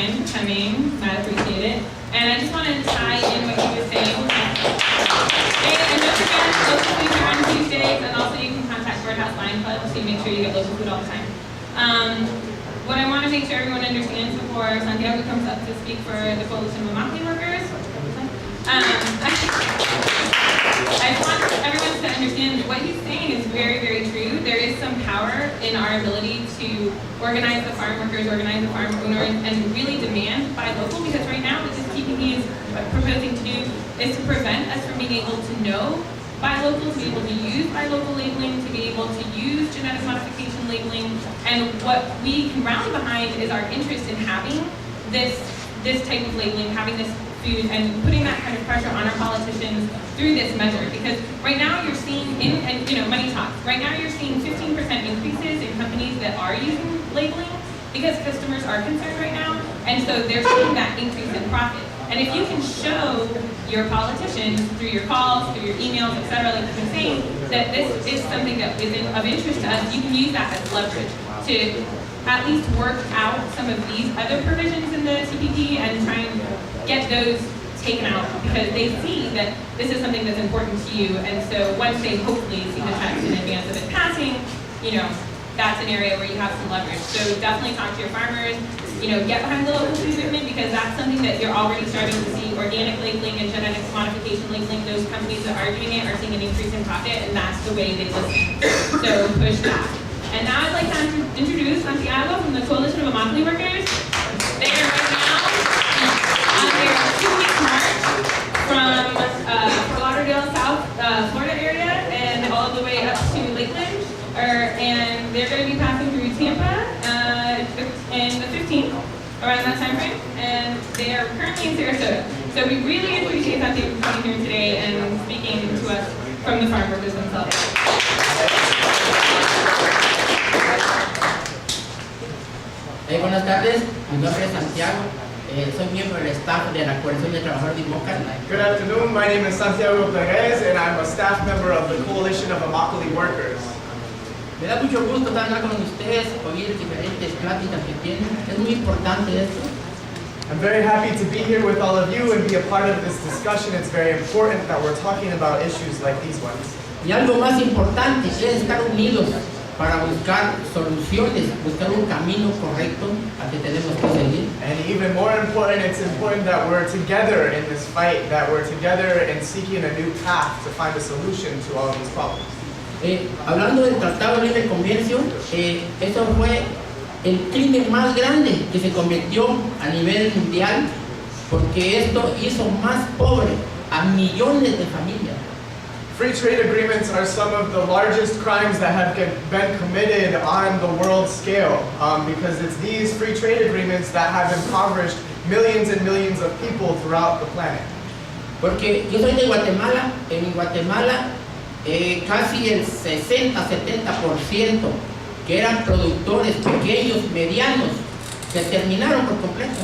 Brian, for coming. I appreciate it. And I just want to tie in what he was saying. And don't forget, local food here on Tuesdays, and also you can contact Birdhouse Lion Club to make sure you get local food all the time. What I want to make sure everyone understands before Santiago comes up to speak for the Coalition of Imokallee Workers, I want everyone to understand that what he's saying is very, very true. There is some power in our ability to organize the farm workers, organize the farm owners, and really demand buy local, because right now what this TPP is proposing to do is to prevent us from being able to know buy local, to be able to use buy local labeling, to be able to use genetic modification labeling, and what we can rally behind is our interest in having this type of labeling, having this food, and putting that kind of pressure on our politicians through this measure. Because right now you're seeing, money talks, right now you're seeing 15% increases in companies that are using labeling because customers are concerned right now, and so they're seeing that increase in profit. And if you can show your politicians through your calls, through your emails, etc., like you've been saying, that this is something that is of interest to us, you can use that as leverage to at least work out some of these other provisions in the TPP and try and get those taken out, because they see that this is something that's important to you, and so once they hopefully see the text in advance of it passing, that's an area where you have some leverage. So definitely talk to your farmers, get behind the local food movement, because that's something that you're already starting to see. Organic labeling and genetic modification labeling, those companies that are doing it are seeing an increase in profit, and that's the way they listen. So push that. And now I'd like to introduce Santiago from the Coalition of Imokallee Workers. They are right now on their 2-week march from Fort Lauderdale, South Florida area, and all the way up to Lakeland. And they're going to be passing through Tampa in the 15th, around that time frame. And they are currently in Sarasota. So we really appreciate Santiago coming here today and speaking to us from the farm workers themselves. Buenas tardes, mi nombre es Santiago, soy miembro del staff de la Coalición de Trabajadores de Imokallee. Good afternoon, my name is Santiago Perez and I'm a staff member of the Coalition of Imokallee Workers. Me da mucho gusto estar acá con ustedes, oír diferentes pláticas que tienen, es muy importante esto. I'm very happy to be here with all of you and be a part of this discussion. It's very important that we're talking about issues like these ones. Y algo más importante es estar unidos para buscar soluciones, buscar un camino correcto al que tenemos que seguir. And even more important, it's important that we're together in this fight, that we're together in seeking a new path to find a solution to all of these problems. Hablando del Tratado de Libre Comercio, eso fue el crimen más grande que se cometió a nivel mundial, porque esto hizo más pobre a millones de familias. Free trade agreements are some of the largest crimes that have been committed on the world scale, because it's these free trade agreements that have impoverished millions and millions of people throughout the planet. Porque yo soy de Guatemala, en Guatemala casi el 60-70% que eran productores pequeños, medianos, se terminaron por completo.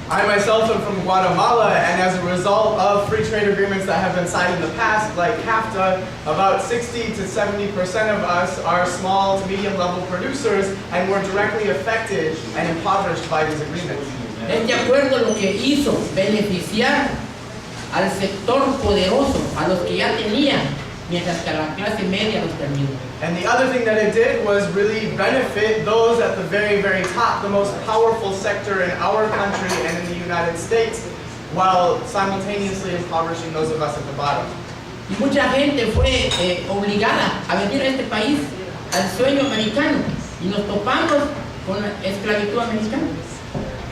I myself am from Guatemala, and as a result of free trade agreements that have been signed in the past, like CAFTA, about 60 to 70% of us are small to medium level producers, and we're directly affected and impoverished by these agreements. Este acuerdo lo que hizo beneficiar al sector poderoso, a los que ya tenían, mientras que a la clase media los terminó. And the other thing that it did was really benefit those at the very, very top, the most powerful sector in our country and in the United States, while simultaneously impoverishing those of us at the bottom. Y mucha gente fue obligada a venir a este país, al sueño americano, y nos topamos con la esclavitud americana.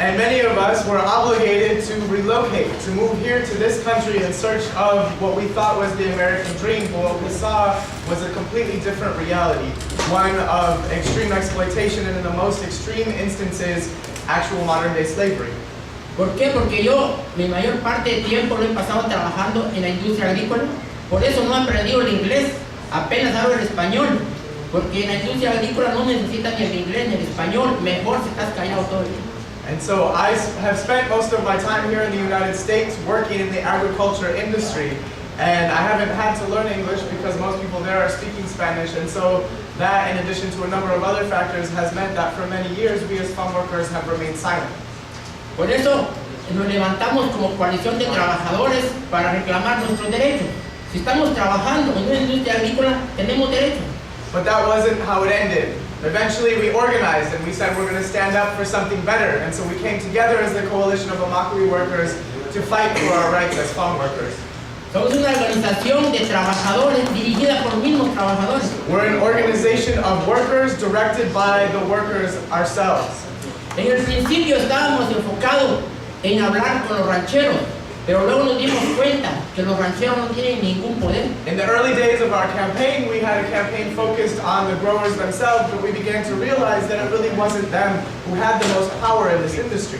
And many of us were obligated to relocate, to move here to this country in search of what we thought was the American dream, but what we saw was a completely different reality, one of extreme exploitation and in the most extreme instances, actual modern day slavery. ¿Por qué? Porque yo, mi mayor parte de tiempo lo he pasado trabajando en la industria agrícola, por eso no he aprendido el inglés, apenas hablo el español, porque en la industria agrícola no necesitas ni el inglés ni el español, mejor si estás callado todo el día. And so I have spent most of my time here in the United States working in the agriculture industry, and I haven't had to learn English because most people there are speaking Spanish, and so that, in addition to a number of other factors, has meant that for many years we as farm workers have remained silent. Por eso nos levantamos como coalición de trabajadores para reclamar nuestros derechos. Si estamos trabajando en una industria agrícola, tenemos derechos. But that wasn't how it ended. Eventually we organized and we said we're going to stand up for something better. And so we came together as the Coalition of Imokallee Workers to fight for our rights as farm workers. Somos una organización de trabajadores dirigida por mismos trabajadores. We're an organization of workers directed by the workers ourselves. En el principio estábamos enfocados en hablar con los rancheros, pero luego nos dimos cuenta que los rancheros no tienen ningún poder. In the early days of our campaign, we had a campaign focused on the growers themselves, but we began to realize that it really wasn't them who had the most power in this industry.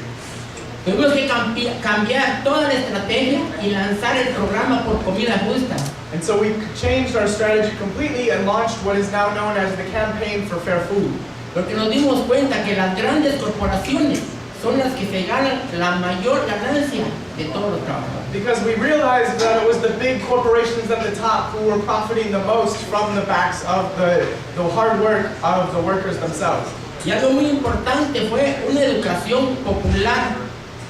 Tuvimos que cambiar toda la estrategia y lanzar el programa por comida justa. And so we changed our strategy completely and launched what is now known as the Campaign for Fair Food. Porque nos dimos cuenta que las grandes corporaciones son las que se ganan la mayor ganancia de todos los trabajadores. Because we realized that it was the big corporations at the top who were profiting the most from the backs of the hard work of the workers themselves. Y algo muy importante fue una educación popular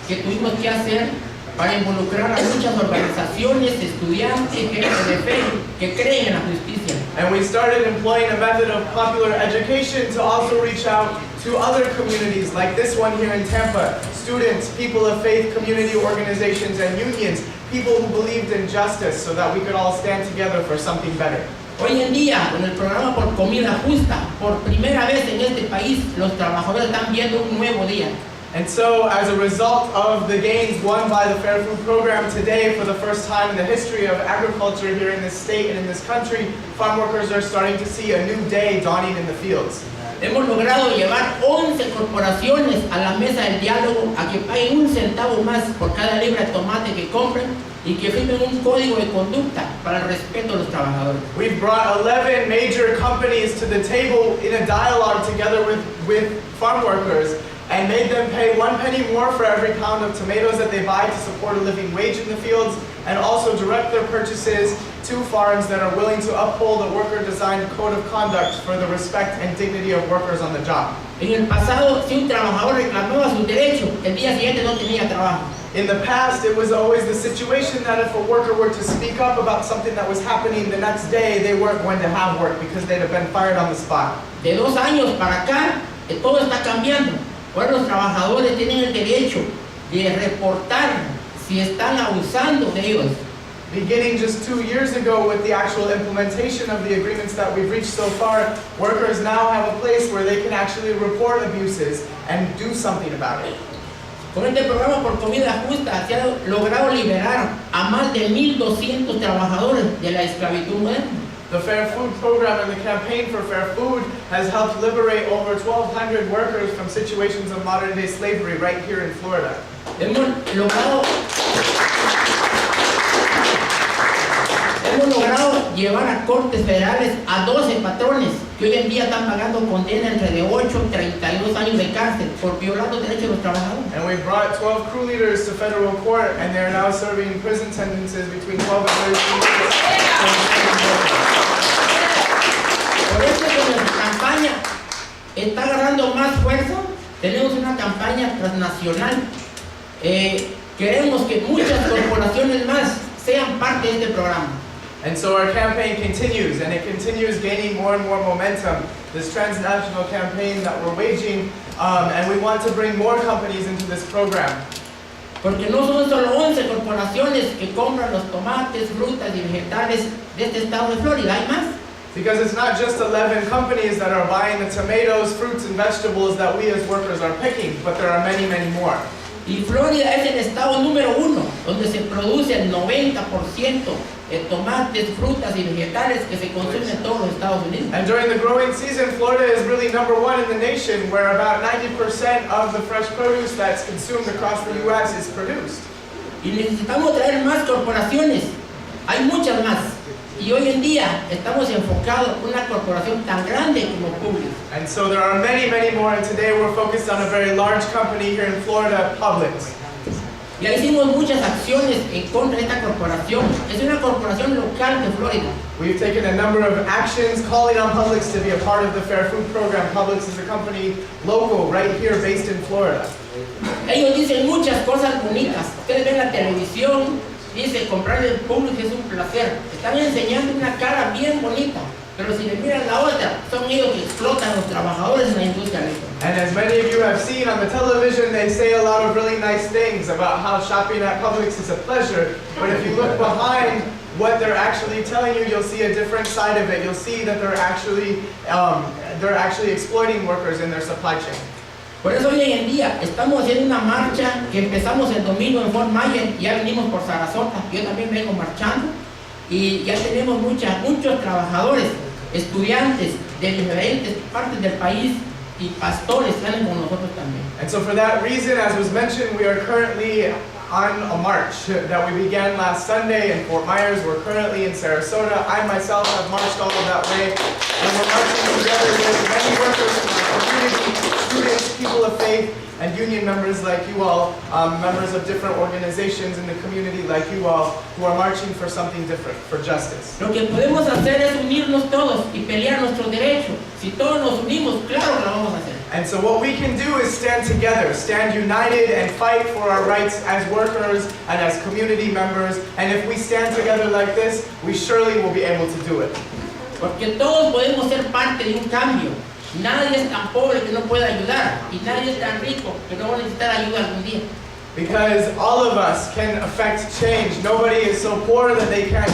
que tuvimos que hacer para involucrar a muchas organizaciones, estudiantes, gente de fe que creen en la justicia. And we started employing a method of popular education to also reach out to other communities like this one here in Tampa, students, people of faith, community organizations and unions, people who believed in justice so that we could all stand together for something better. Hoy en día, con el programa por comida justa, por primera vez en este país, los trabajadores están viendo un nuevo día. And so, as a result of the gains won by the Fair Food Program today, for the first time in the history of agriculture here in this state and in this country, farm workers are starting to see a new day dawning in the fields. Hemos logrado llevar 11 corporaciones a la mesa del diálogo a que paguen un centavo más por cada libra de tomate que compren y que firmen un código de conducta para el respeto de los trabajadores. We've brought 11 major companies to the table in a dialogue together with farm workers and made them pay 1 penny more for every pound of tomatoes that they buy to support a living wage in the fields, and also direct their purchases to farms that are willing to uphold a worker-designed code of conduct for the respect and dignity of workers on the job. En el pasado, si un trabajador reclamaba sus derechos, el día siguiente no tenía trabajo. In the past, it was always the situation that if a worker were to speak up about something that was happening the next day, they weren't going to have work because they'd have been fired on the spot. De 2 años para acá, todo está cambiando. Ahora los trabajadores tienen el derecho de reportar si están abusando de ellos. Beginning just 2 years ago with the actual implementation of the agreements that we've reached so far, workers now have a place where they can actually report abuses and do something about it. Con este programa por comida justa se ha logrado liberar a más de 1,200 trabajadores de la esclavitud moderna. The Fair Food Program and the Campaign for Fair Food has helped liberate over 1,200 workers from situations of modern-day slavery right here in Florida. Hemos logrado llevar a cortes federales a 12 patrones que hoy en día están pagando condena entre de 8 y 32 años de cárcel por violar los derechos de los trabajadores. And we brought 12 crew leaders to federal court, and they're now serving prison sentences between 12 and 32 years. Por eso que nuestra campaña está agarrando más fuerza. Tenemos una campaña transnacional. Queremos que muchas corporaciones más sean parte de este programa. And so our campaign continues, and it continues gaining more and more momentum, this transnational campaign that we're waging, and we want to bring more companies into this program. Porque no son solo 11 corporaciones que compran los tomates, frutas y vegetales de este estado de Florida, hay más. Because it's not just 11 companies that are buying the tomatoes, fruits, and vegetables that we as workers are picking, but there are many, many more. Y Florida es el estado número 1, donde se produce el 90% de tomates, frutas y vegetales que se consumen en todos los Estados Unidos. And during the growing season, Florida is really #1 in the nation, where about 90% of the fresh produce that's consumed across the U.S. is produced. Y necesitamos traer más corporaciones. Hay muchas más. Y hoy en día estamos enfocados en una corporación tan grande como Publix. And so there are many, many more, and today we're focused on a very large company here in Florida, Publix. Ya hicimos muchas acciones en contra de esta corporación. Es una corporación local de Florida. We've taken a number of actions calling on Publix to be a part of the Fair Food Program. Publix is a company local right here based in Florida. Ellos dicen muchas cosas bonitas. Ustedes ven la televisión, dice comprar el Publix es un placer. Están enseñando una cara bien bonita. Pero si le miran la otra, son ellos que explotan a los trabajadores en la industria agrícola. And as many of you have seen on the television, they say a lot of really nice things about how shopping at Publix is a pleasure. But if you look behind what they're actually telling you, you'll see a different side of it. You'll see that they're actually exploiting workers in their supply chain. Por eso hoy en día estamos haciendo una marcha que empezamos el domingo en Fort Myers, ya venimos por Sarasota, yo también vengo marchando y ya tenemos muchos trabajadores, estudiantes de diferentes partes del país y pastores salen con nosotros también. And so for that reason, as was mentioned, we are currently on a march that we began last Sunday in Fort Myers. We're currently in Sarasota. I myself have marched all of that way. And we're marching together with many workers from our community, students, people of faith, and union members like you all, members of different organizations in the community like you all, who are marching for something different, for justice. Lo que podemos hacer es unirnos todos y pelear nuestros derechos. Si todos nos unimos, claro que lo vamos a hacer. And so what we can do is stand together, stand united and fight for our rights as workers and as community members. And if we stand together like this, we surely will be able to do it. Porque todos podemos ser parte de un cambio. Nadie es tan pobre que no pueda ayudar y nadie es tan rico que no va a necesitar ayuda algún día. Because all of us can affect change. Nobody is so poor that they can't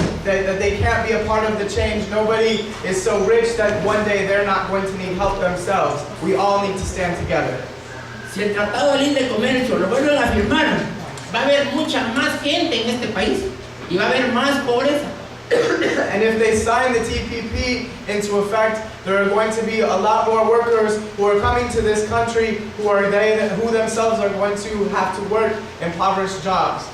be a part of the change. Nobody is so rich that one day they're not going to need help themselves. We all need to stand together. Si el Tratado de Libre Comercio lo vuelven a firmar, va a haber mucha más gente en este país y va a haber más pobreza. And if they sign the TPP into effect, there are going to be a lot more workers who are coming to this country who themselves are going to have to work impoverished jobs.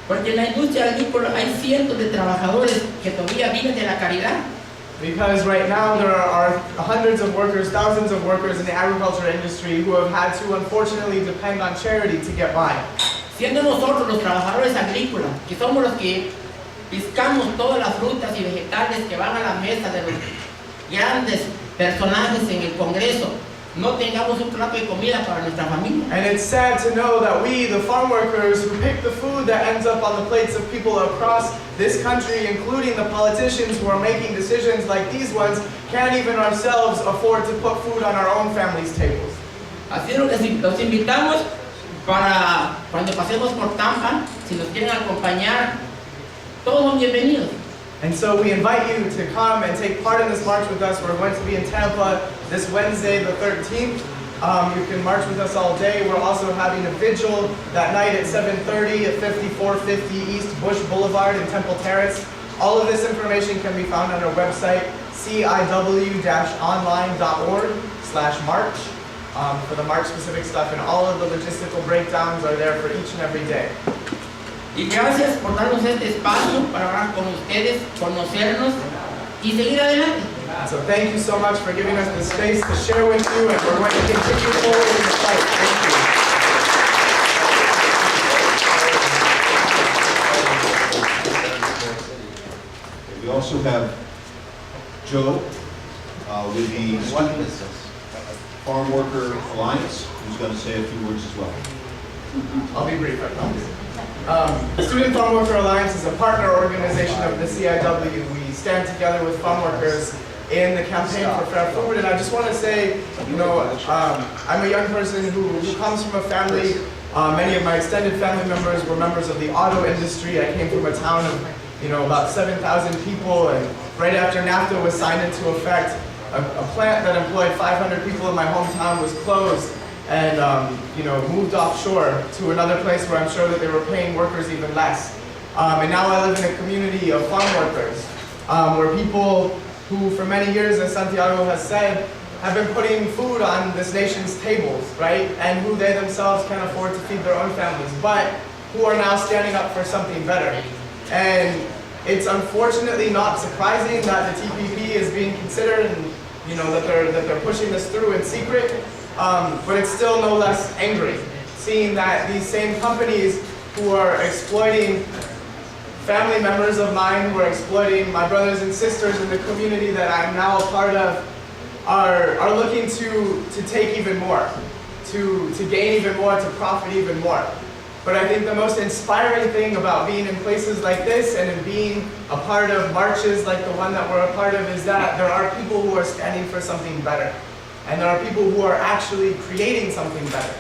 Porque en la industria agrícola hay cientos de trabajadores que todavía viven de la caridad. Because right now there are hundreds of workers, thousands of workers in the agriculture industry who have had to unfortunately depend on charity to get by. Siendo nosotros los trabajadores agrícolas, que somos los que piscamos todas las frutas y vegetales que van a la mesa de los grandes personajes en el Congreso, no tengamos un plato de comida para nuestra familia. And it's sad to know that we, the farm workers who pick the food that ends up on the plates of people across this country, including the politicians who are making decisions like these ones, can't even ourselves afford to put food on our own families' tables. Así es lo que los invitamos para cuando pasemos por Tampa, si nos quieren acompañar, todos son bienvenidos. And so we invite you to come and take part in this march with us. We're going to be in Tampa this Wednesday, the 13th. You can march with us all day. We're also having a vigil that night at 7:30 at 5450 East Bush Boulevard in Temple Terrace. All of this information can be found on our website, ciw-online.org/march, for the march specific stuff, and all of the logistical breakdowns are there for each and every day. Y gracias por darnos este espacio para hablar con ustedes, conocernos y seguir adelante. So thank you so much for giving us the space to share with you, and we're going to continue forward in the fight. Thank you. We also have Joe with the Student Fatmworker Alliance, who's going to say a few words as well. I'll be brief, I promise. Student Fatmworker Alliance is a partner organization of the CIW. We stand together with farm workers in the campaign for fair food, and I just want to say, I'm a young person who comes from a family. Many of my extended family members were members of the auto industry. I came from a town of, about 7,000 people, and right after NAFTA was signed into effect, a plant that employed 500 people in my hometown was closed and moved offshore to another place where I'm sure that they were paying workers even less. And now I live in a community of farm workers, where people who for many years, as Santiago has said, have been putting food on this nation's tables, right? And who they themselves can't afford to feed their own families, but who are now standing up for something better. And it's unfortunately not surprising that the TPP is being considered, and that they're pushing this through in secret. But it's still no less angry, seeing that these same companies who are exploiting family members of mine, who are exploiting my brothers and sisters in the community that I'm now a part of, are looking to take even more, to gain even more, to profit even more. But I think the most inspiring thing about being in places like this and in being a part of marches like the one that we're a part of is that there are people who are standing for something better. And there are people who are actually creating something better.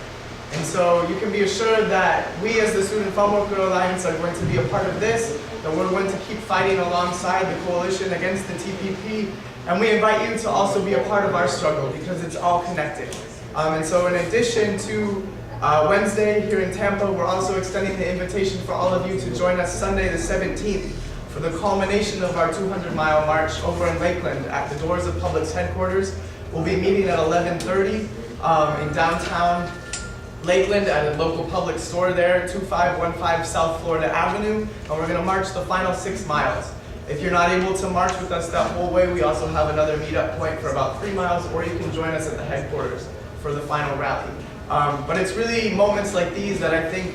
And so you can be assured that we as the Student Fatmworker Alliance are going to be a part of this, that we're going to keep fighting alongside the coalition against the TPP. And we invite you to also be a part of our struggle because it's all connected. And so in addition to Wednesday here in Tampa, we're also extending the invitation for all of you to join us Sunday the 17th for the culmination of our 200-mile march over in Lakeland at the doors of Publix headquarters. We'll be meeting at 11:30 in downtown Lakeland at a local Publix store there, 2515 South Florida Avenue, and we're going to march the final 6 miles. If you're not able to march with us that whole way, we also have another meetup point for about 3 miles, or you can join us at the headquarters for the final rally. But it's really moments like these that I think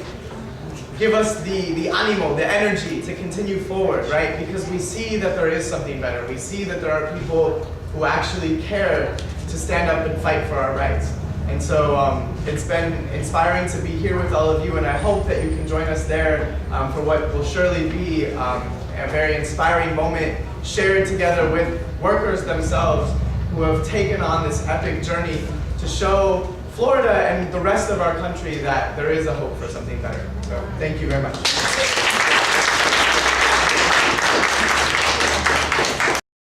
give us the animo, the energy to continue forward, right? Because we see that there is something better. We see that there are people who actually care to stand up and fight for our rights. And so it's been inspiring to be here with all of you, and I hope that you can join us there for what will surely be a very inspiring moment shared together with workers themselves who have taken on this epic journey to show Florida and the rest of our country that there is a hope for something better. So thank you very much.